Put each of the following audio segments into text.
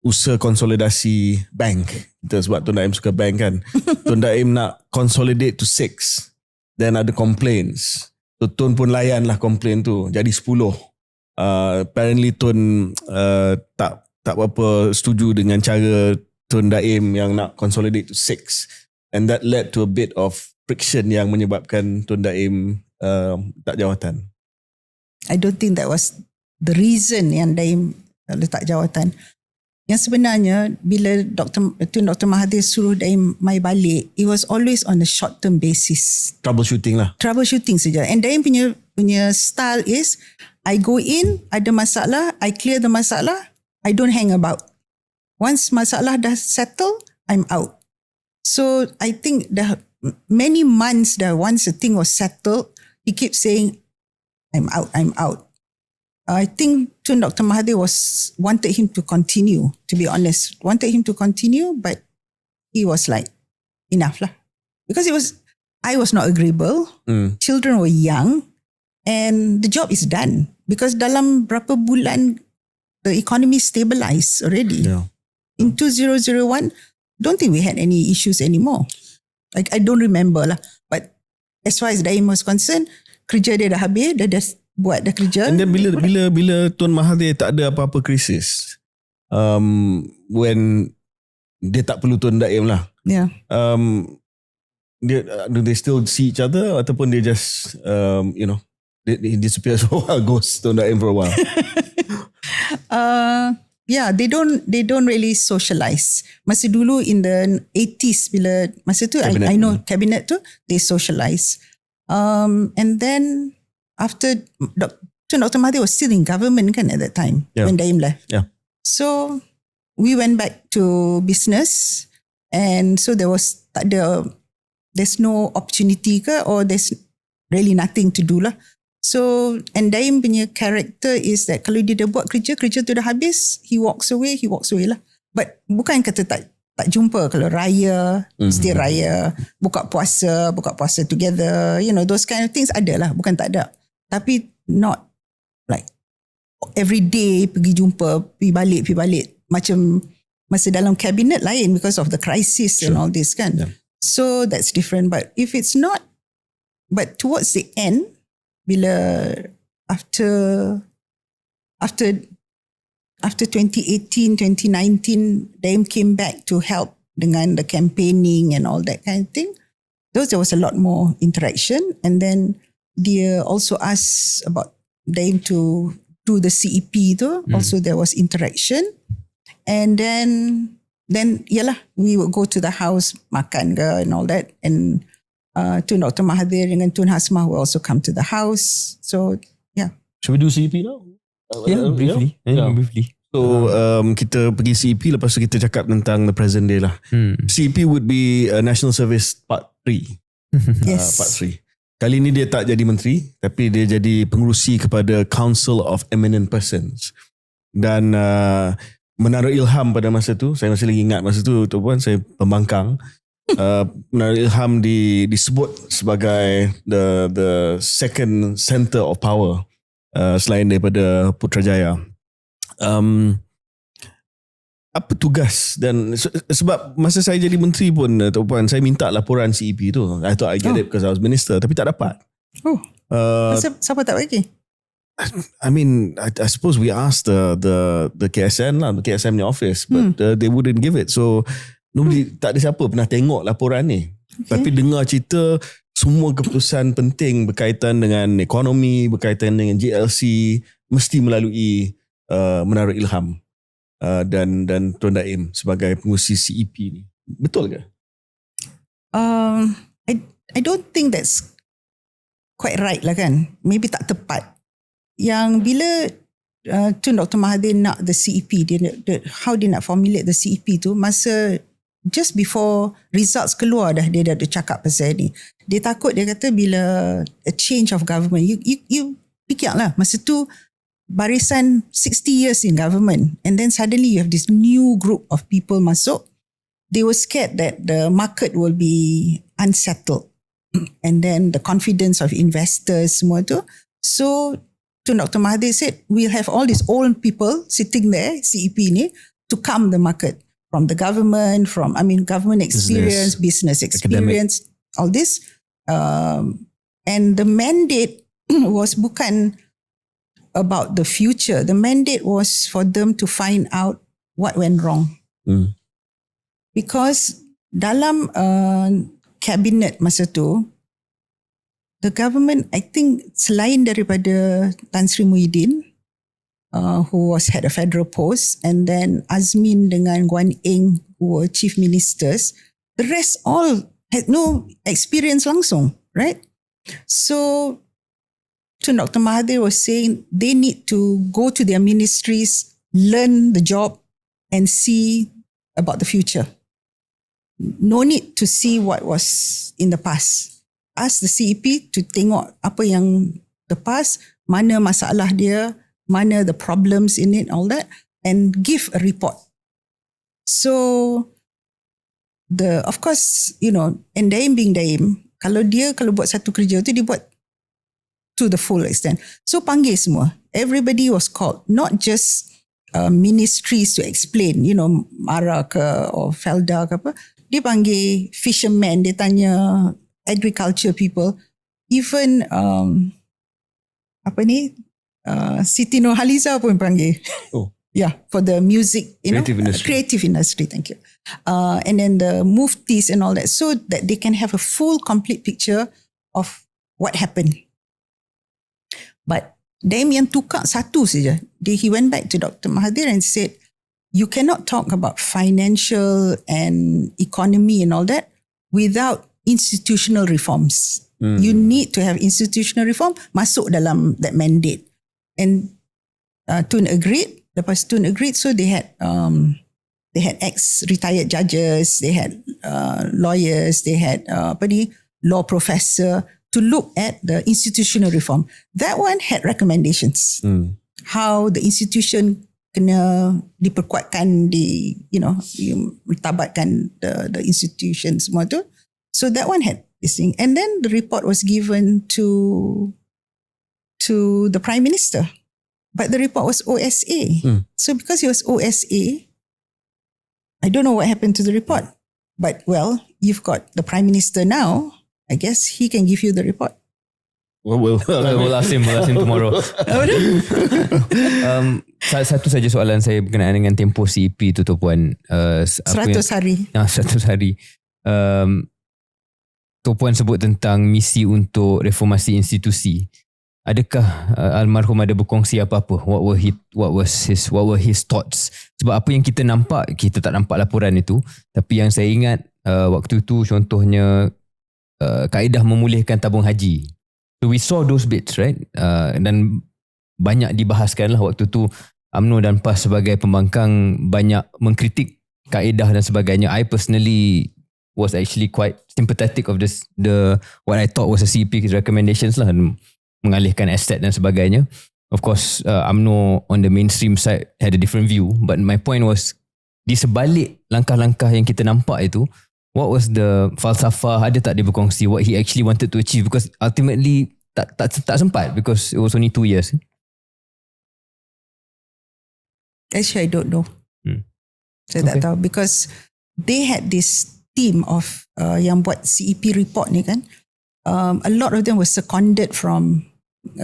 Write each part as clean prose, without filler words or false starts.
usaha konsolidasi bank. Itu sebab Tun Daim suka bank kan. Tun Daim nak consolidate to 6. Then ada complaints. So Tun pun layan lah complaint tu. Jadi 10. Apparently Tun tak apa setuju dengan cara Tun Daim yang nak consolidate to 6. And that led to a bit of friction yang menyebabkan Tun Daim tak jawatan. I don't think that was the reason yang Daim letak jawatan. Yang sebenarnya bila Tun Dr. Mahathir suruh Daim mai balik, it was always on a short term basis. Troubleshooting lah. Troubleshooting saja. And Daim punya style is, I go in, ada masalah, I clear the masalah, I don't hang about. Once masalah dah settle, I'm out. So I think dah many months dah, once the thing was settled, he keeps saying, I'm out. I think Tun Dr. Mahathir wanted him to continue, to be honest. Wanted him to continue, but he was like, enough lah. Because I was not agreeable. Children were young. And the job is done. Because dalam berapa bulan, the economy stabilized already. Yeah. In 2001, don't think we had any issues anymore. Like, I don't remember lah. But as far as Daim was concerned, kerja dia dah habis, dia dah buat dah kerja. And then bila Tun Mahathir tak ada apa-apa krisis, when dia tak perlu Tun Daim lah. Yeah. Do they still see each other ataupun they just he disappears for a while, goes Tun Daim for a while? Yeah, they don't really socialize. Masa dulu in the 80s, bila masa tu I know cabinet tu, they socialize. And then after Tun Dr. Mahathir was still in government kan at that time, when Daim left. Yeah. So we went back to business, and so there's no opportunity ke, or there's really nothing to do lah. So, and Daim punya character is that kalau dia dah buat kerja tu dah habis, he walks away lah. But bukan kata tak jumpa, kalau raya, still raya, buka puasa together, those kind of things ada lah, bukan tak ada. Tapi not like every day pergi jumpa, pergi balik. Macam masa dalam cabinet lain because of the crisis and all this kan. Yeah. So that's different. But if it's not, but towards the end, bila after 2018, 2019, Daim came back to help dengan the campaigning and all that kind of thing. There was a lot more interaction, and then dia also asked about Daim to do the CEP tu. Also there was interaction, and then yalah, we would go to the house makan ke and all that, and Tun Dr. Mahathir dengan Tun Hasmah will also come to the house. So yeah. Should we do CEP now? Briefly. So kita pergi CEP, lepas tu kita cakap tentang the present day lah. CEP would be National Service Part 3. Yes. Part 3. Kali ni dia tak jadi menteri, tapi dia jadi pengerusi kepada Council of Eminent Persons. Dan menaruh ilham pada masa tu, saya masih lagi ingat masa tu, Tuan, saya pembangkang. Menaruh ilham disebut sebagai the second center of power selain daripada Putrajaya. Apa tugas dan sebab masa saya jadi menteri pun, Tuan, saya minta laporan CEP tu. I thought I get it because I was minister, tapi tak dapat. Siapa tak bagi? I mean, I suppose we asked the KSN lah, the KSM ni office, but they wouldn't give it. So nobody, tak ada siapa pernah tengok laporan ni. Okay. Tapi dengar cerita semua keputusan penting berkaitan dengan ekonomi, berkaitan dengan GLC mesti melalui menaruh ilham dan Tun Daim sebagai pengurusi CEP ni. Betul ke? I don't think that's quite right lah kan. Maybe tak tepat. Yang bila Tun Dr. Mahathir nak the CEP, how dia nak formulate the CEP tu, masa just before results keluar dah, dia dah cakap pasal ni. Dia takut, dia kata bila a change of government, you fikir lah, masa tu barisan 60 years in government, and then suddenly you have this new group of people masuk. They were scared that the market will be unsettled, and then the confidence of investors semua tu. So Tun Dr. Mahathir said, we'll have all these old people sitting there, CEP ni, to calm the market from the government, government experience, business experience, all this. And the mandate was bukan about the future. The mandate was for them to find out what went wrong. Because dalam cabinet masa tu, the government, I think selain daripada Tan Sri Muhyiddin, who had a federal post, and then Azmin dengan Guan Eng, who were chief ministers, the rest all had no experience langsung, right? So Dr. Mahathir was saying they need to go to their ministries, learn the job, and see about the future. No need to see what was in the past. Ask the CEP to tengok apa yang the past, mana masalah dia, mana the problems in it, all that, and give a report. So, of course, and Daim being Daim, kalau buat satu kerja tu, dia buat to the full extent. So, panggil semua. Everybody was called, not just ministries to explain, Mara ke or Felda ke apa. Dia panggil fishermen, dia tanya agriculture people, even Siti Nurhaliza pun panggil. Oh. Yeah, for the music, creative industry, thank you. And then the muftis and all that, so that they can have a full, complete picture of what happened. But Daim yang tukar satu saja. He went back to Dr. Mahathir and said, you cannot talk about financial and economy and all that without institutional reforms. You need to have institutional reform masuk dalam that mandate. And Tun agreed. Lepas Tun agreed, so they had ex-retired judges, they had lawyers, they had law professor to look at the institutional reform. That one had recommendations. How the institution kena diperkuatkan, ditabatkan the institution semua tu. So that one had this thing. And then the report was given to the Prime Minister. But the report was OSA. So because it was OSA, I don't know what happened to the report. But well, you've got the Prime Minister now. I guess he can give you the report. We'll ask him tomorrow. Satu saja soalan saya berkenaan dengan tempoh CEP tu Puan. 100 hari. 100 hari. Puan sebut tentang misi untuk reformasi institusi. Adakah almarhum ada berkongsi apa-apa? What were his thoughts? Sebab apa yang kita nampak, kita tak nampak laporan itu. Tapi yang saya ingat waktu itu contohnya kaedah memulihkan tabung haji. So we saw those bits, right? Dan banyak dibahaskan lah waktu tu. UMNO dan PAS sebagai pembangkang banyak mengkritik kaedah dan sebagainya. I personally was actually quite sympathetic of what I thought was a CEP recommendations lah, mengalihkan aset dan sebagainya. Of course, UMNO on the mainstream side had a different view. But my point was, di sebalik langkah-langkah yang kita nampak itu, what was the falsafah, ada tak dia berkongsi what he actually wanted to achieve? Because ultimately tak sempat because it was only 2 years. Actually, I don't know. Saya tak tahu because they had this team of yang buat CEP report ni kan. A lot of them were seconded from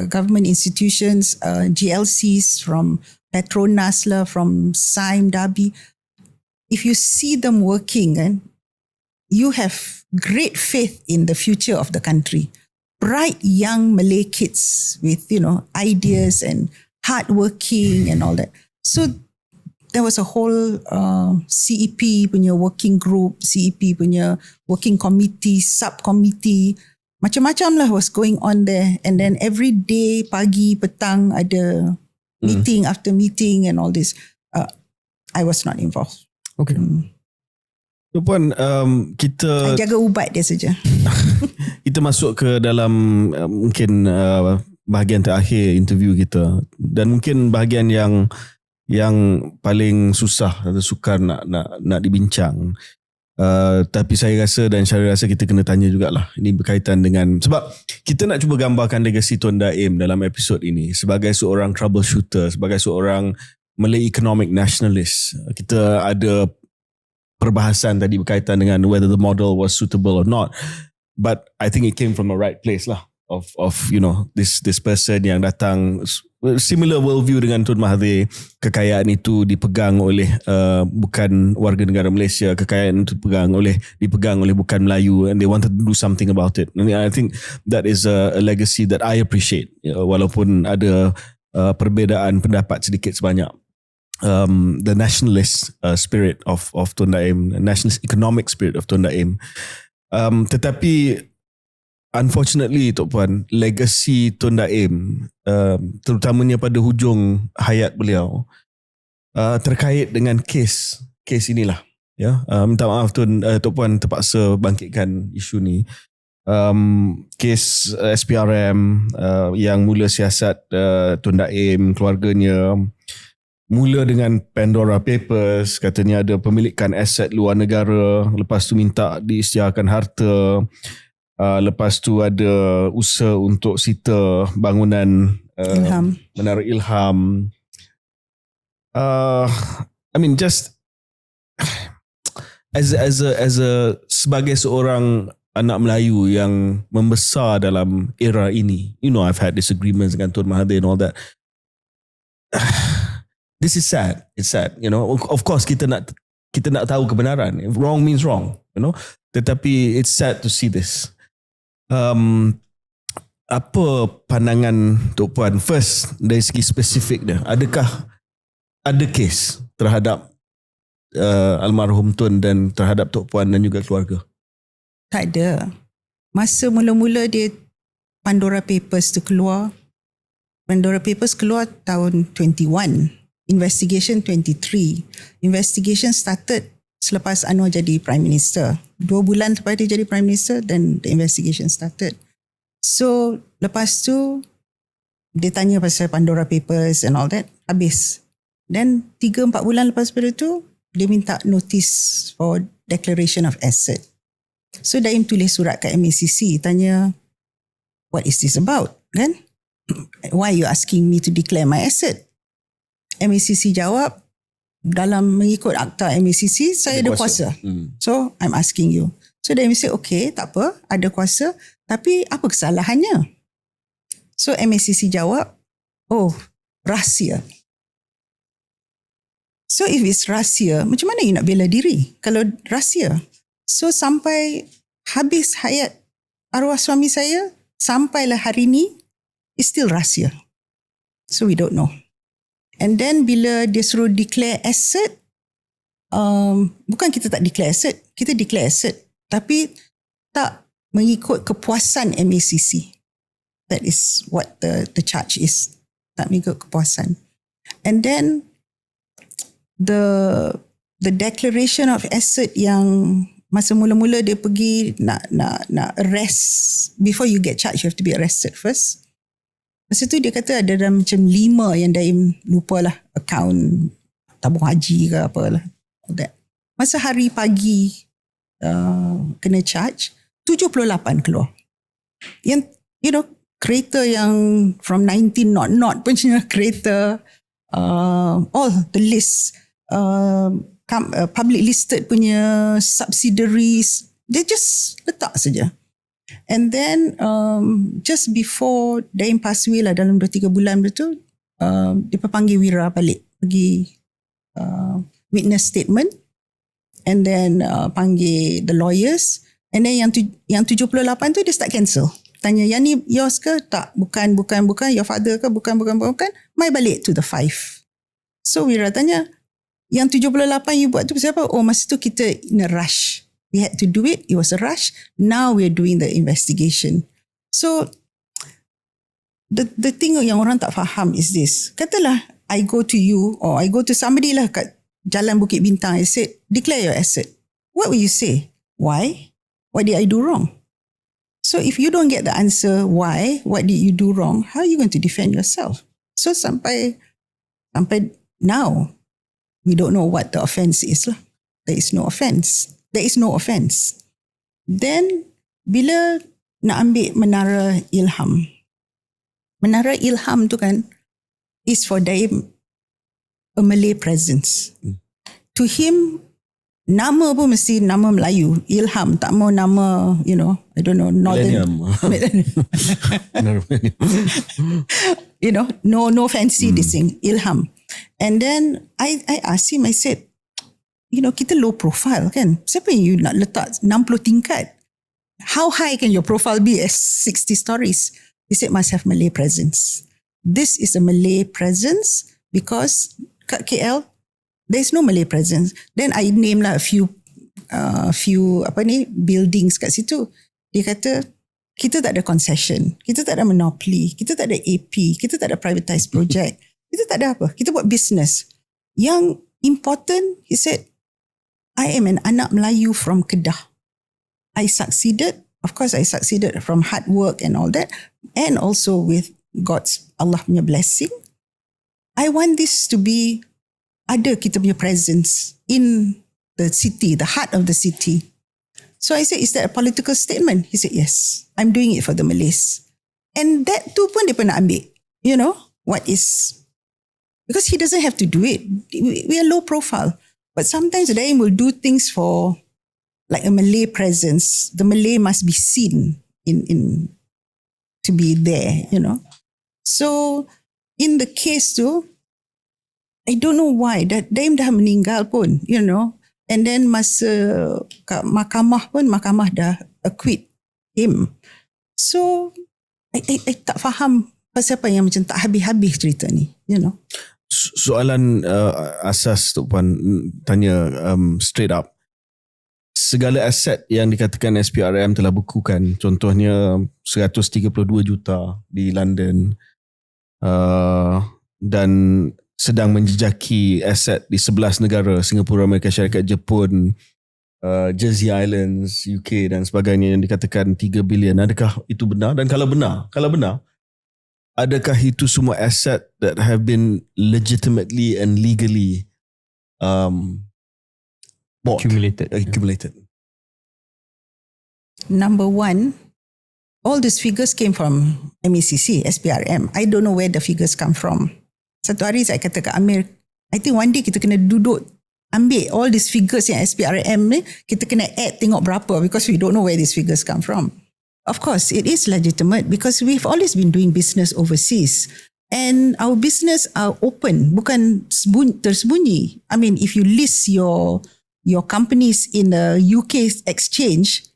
government institutions, GLCs, from Petronas lah, from SIME, Dhabi. If you see them working, kan, you have great faith in the future of the country. Bright young Malay kids with, ideas and hardworking and all that. So there was a whole CEP punya working group, CEP punya working committee, subcommittee, macam-macam lah was going on there. And then every day, pagi, petang, ada meeting after meeting and all this. I was not involved. Okay. So Puan, kita... Saya jaga ubat dia saja. Kita masuk ke dalam mungkin bahagian terakhir interview kita. Dan mungkin bahagian yang paling susah atau sukar nak dibincang. Tapi saya rasa dan Syaril rasa kita kena tanya jugalah. Ini berkaitan dengan... Sebab kita nak cuba gambarkan legasi Tun Daim dalam episod ini sebagai seorang troubleshooter, sebagai seorang Malay economic nationalist. Kita ada perbahasan tadi berkaitan dengan whether the model was suitable or not. But I think it came from the right place lah. Of this person yang datang similar worldview dengan Tun Mahathir. Kekayaan itu dipegang oleh bukan warga negara Malaysia. Kekayaan itu dipegang oleh bukan Melayu, and they wanted to do something about it. And I think that is a legacy that I appreciate, walaupun ada perbezaan pendapat sedikit sebanyak. The nationalist spirit of Tun Daim, nationalist economic spirit of Tun Daim. Tetapi unfortunately Tok Puan, legacy Tun Daim terutamanya pada hujung hayat beliau terkait dengan kes inilah. Minta maaf Tok Puan terpaksa bangkitkan isu ni. Kes SPRM yang mula siasat Tun Daim, keluarganya, mula dengan Pandora Papers, katanya ada pemilikan aset luar negara, lepas tu minta diisytiharkan harta. Lepas tu ada usaha untuk sita bangunan Menara Ilham. I mean, just as a sebagai seorang anak Melayu yang membesar dalam era ini, I've had disagreements dengan Tun Mahathir and all that. This is sad. It's sad. Of course kita nak tahu kebenaran. Wrong means wrong. Tetapi it's sad to see this. Apa pandangan Tok Puan first dari segi spesifik dia? Adakah ada kes terhadap almarhum Tun dan terhadap Tok Puan dan juga keluarga? Tak ada. Masa mula-mula dia Pandora Papers tu keluar, Pandora Papers keluar tahun 21, investigation 23. Investigation started selepas Anwar jadi Prime Minister. 2 bulan lepas dia jadi Prime Minister, then the investigation started. So, lepas tu, dia tanya pasal Pandora Papers and all that, habis. Then, 3-4 bulan lepas pada tu, dia minta notice for declaration of asset. So, Daim tulis surat kat MACC, tanya, what is this about? Kan? Why are you asking me to declare my asset? MACC jawab, dalam mengikut akta MACC, saya ada kuasa. So, I'm asking you. So, Daim say, okay, tak apa, ada kuasa, tapi apa kesalahannya? So, MACC jawab, rahsia. So, if it's rahsia, macam mana you nak bela diri kalau rahsia? So, sampai habis hayat arwah suami saya, sampailah hari ni, it's still rahsia. So, we don't know. And then bila dia suruh declare asset, bukan kita tak declare asset, kita declare asset, tapi tak mengikut kepuasan MACC. That is what the charge is. Tak mengikut kepuasan. And then the declaration of asset yang masa mula-mula dia pergi nak arrest, before you get charged you have to be arrested first. Masa tu dia kata ada dalam macam 5 yang Daim lupalah, account tabung haji ke apalah. Masa hari pagi kena charge, 78 keluar. Yang kereta yang from 19 not punya kereta, all the list, public listed punya subsidiaries, dia just letak saja. And then just before Daim pass away lah, dalam 2-3 bulan betul, dia panggil Wira balik pergi witness statement, and then panggil the lawyers, and then yang 78 tu dia start cancel. Tanya, yang ni yours ke? Tak, bukan, your father ke? Bukan, mai balik to the 5. So Wira tanya, yang 78 you buat tu siapa? Masa tu kita in a rush. We had to do it. It was a rush. Now we're doing the investigation. So, the thing yang orang tak faham is this. Katalah, I go to you or I go to somebody lah kat Jalan Bukit Bintang. I said, declare your asset. What will you say? Why? What did I do wrong? So, if you don't get the answer, why? What did you do wrong? How are you going to defend yourself? So, sampai now, we don't know what the offence is lah. There is no offence. Then, bila nak ambil Menara Ilham tu kan, is for Daim a Malay presence. To him, nama pun mesti nama Melayu. Ilham, tak mau nama, I don't know, Northern. No fancy this thing, Ilham. And then I asked him, I said, kita low profile kan? Siapa yang you nak letak 60 tingkat? How high can your profile be as 60 stories? He said, must have Malay presence. This is a Malay presence because kat KL, there's no Malay presence. Then I name lah a few buildings kat situ. Dia kata, kita tak ada concession, kita tak ada monopoly, kita tak ada AP, kita tak ada privatized project, kita tak ada apa. Kita buat business. Yang important, he said, I am an anak Melayu from Kedah. I succeeded. Of course, I succeeded from hard work and all that. And also with God's, Allah punya blessing. I want this to be, ada kita punya presence in the city, the heart of the city. So I said, is that a political statement? He said, yes. I'm doing it for the Malays. And that tu pun dia pernah ambil. What is, because he doesn't have to do it. We are low profile. But sometimes Daim will do things for like a Malay presence. The Malay must be seen in to be there, So in the case tu, I don't know why that Daim dah meninggal pun, And then masa kat mahkamah pun, mahkamah dah acquit him. So I tak faham pasal apa yang macam tak habis-habis cerita ni, Soalan asas tu Puan tanya straight up. Segala aset yang dikatakan SPRM telah bukukan, contohnya 132 juta di London dan sedang menjejaki aset di 11 negara, Singapura, Amerika Syarikat, Jepun, Jersey Islands, UK dan sebagainya, yang dikatakan 3 bilion. Adakah itu benar? Dan kalau benar, adakah itu semua aset that have been legitimately and legally bought? Accumulated. Number one, all these figures came from MECC, SPRM. I don't know where the figures come from. Satu hari saya kata kat Amir, I think one day kita kena duduk ambil all these figures yang SPRM ni, kita kena add tengok berapa, because we don't know where these figures come from. Of course, it is legitimate because we've always been doing business overseas. And our business are open, bukan tersembunyi. I mean, if you list your companies in the UK exchange,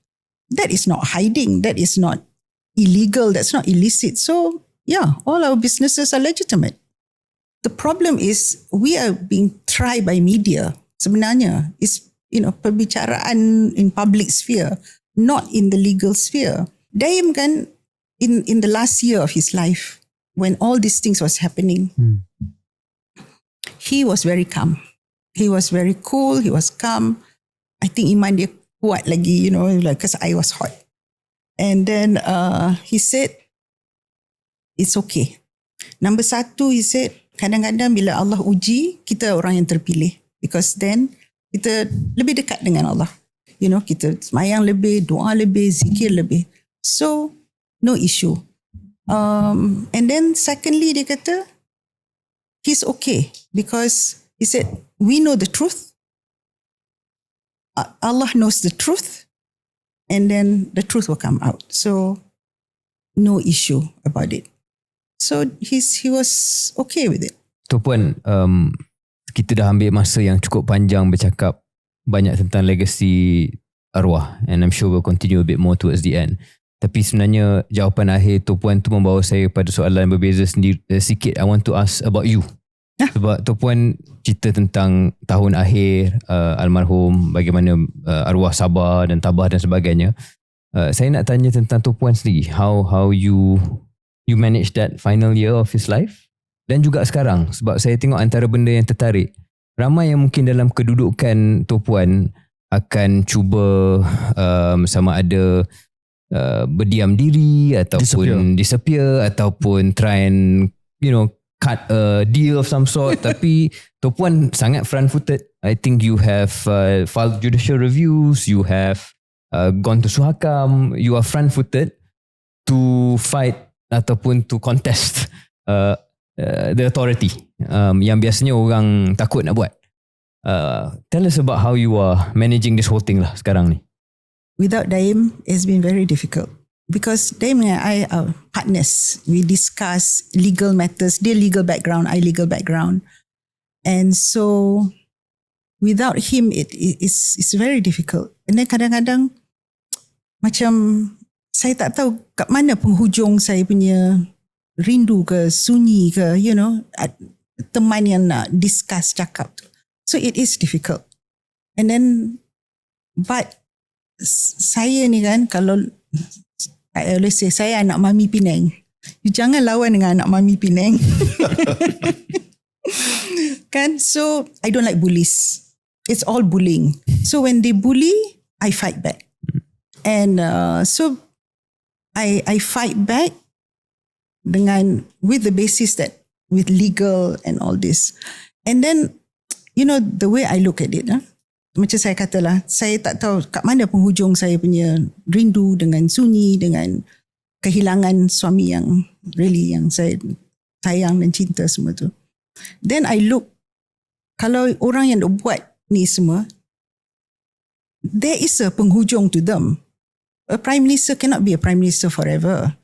that is not hiding, that is not illegal, that's not illicit. So, yeah, all our businesses are legitimate. The problem is we are being tried by media. Sebenarnya, it's, perbicaraan in public sphere, not in the legal sphere. Daim kan, in the last year of his life, when all these things was happening, he was very calm. He was very cool. He was calm. I think iman dia kuat lagi, because I was hot. And then he said, it's okay. Number satu, he said, kadang-kadang bila Allah uji, kita orang yang terpilih. Because then, kita lebih dekat dengan Allah. Kita semayang lebih, doa lebih, zikir lebih. So, no issue. And then secondly, dia kata, he's okay. Because he said, we know the truth. Allah knows the truth. And then the truth will come out. So, no issue about it. So, he was okay with it. Tu Puan, kita dah ambil masa yang cukup panjang bercakap banyak tentang legasi arwah. And I'm sure we'll continue a bit more towards the end. Tapi sebenarnya jawapan akhir Tu Puan tu membawa saya pada soalan berbeza sendiri sikit. I want to ask about you. Sebab Tu Puan cerita tentang tahun akhir almarhum, bagaimana arwah sabar dan tabah dan sebagainya. Saya nak tanya tentang Tu Puan sendiri. How you manage that final year of his life? Dan juga sekarang, sebab saya tengok antara benda yang tertarik, ramai yang mungkin dalam kedudukan Tu Puan akan cuba sama ada berdiam diri ataupun disappear ataupun try and cut a deal of some sort. Tapi Tu Puan sangat front footed. I think you have filed judicial reviews, you have gone to Suhakam, you are front footed to fight ataupun to contest the authority yang biasanya orang takut nak buat. Tell us about how you are managing this whole thing lah sekarang ni. Without Daim, it's been very difficult. Because Daim and I are partners. We discuss legal matters. Dia legal background, I legal background. And so without him, it's very difficult. And then kadang-kadang macam saya tak tahu kat mana penghujung saya punya rindu ke, sunyi ke, teman yang nak discuss, cakap tu. So it is difficult. And then, but saya ni kan, kalau I always say, saya anak Mami Penang. You jangan lawan dengan anak Mami Penang. Kan? So, I don't like bullies. It's all bullying. So, when they bully, I fight back. And so, I fight back with the basis that, with legal and all this. And then, the way I look at it, macam saya katalah, saya tak tahu kat mana penghujung saya punya rindu dengan sunyi, dengan kehilangan suami yang saya sayang dan cinta semua tu. Then I look, kalau orang yang buat ni semua, there is a penghujung to them. A prime minister cannot be a prime minister forever.